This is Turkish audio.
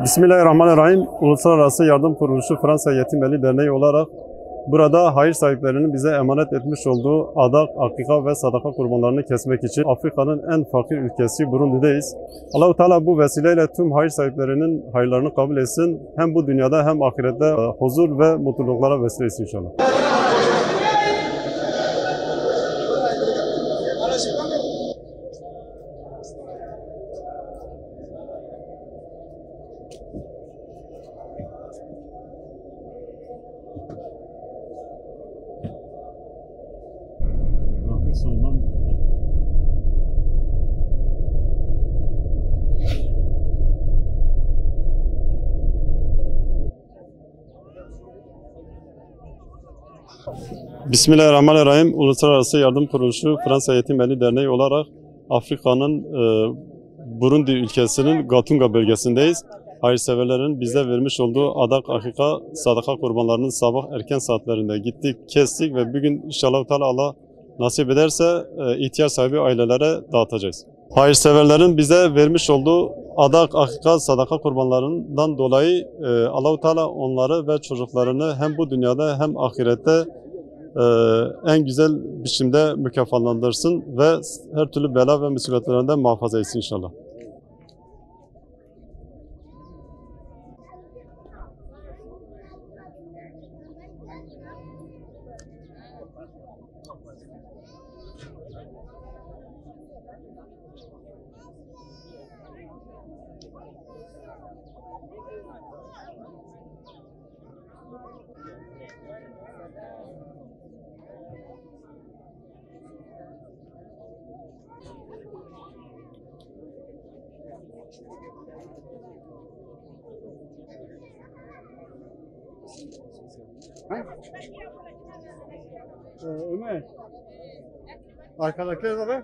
Bismillahirrahmanirrahim. Uluslararası Yardım Kuruluşu Fransa Yetimeli Derneği olarak burada hayır sahiplerinin bize emanet etmiş olduğu adak, akika ve sadaka kurbanlarını kesmek için Afrika'nın en fakir ülkesi Burundi'deyiz. Allah-u Teala bu vesileyle tüm hayır sahiplerinin hayırlarını kabul etsin. Hem bu dünyada hem ahirette huzur ve mutluluklara vesile etsin inşallah. Soldan Bismillahirrahmanirrahim. Uluslararası Yardım Kuruluşu Fransa Yetimeli Derneği olarak Afrika'nın Burundi ülkesinin Gatunga bölgesindeyiz. Hayırseverlerin bize vermiş olduğu adak, akika, sadaka kurbanlarını sabah erken saatlerinde gittik, kestik ve bugün inşallah Allah nasip ederse ihtiyaç sahibi ailelere dağıtacağız. Hayırseverlerin bize vermiş olduğu adak, akika, sadaka kurbanlarından dolayı Allah-u Teala onları ve çocuklarını hem bu dünyada hem ahirette en güzel biçimde mükafatlandırsın ve her türlü bela ve musibetlerinden muhafaza etsin inşallah. Ömer, arkadakiler de ver.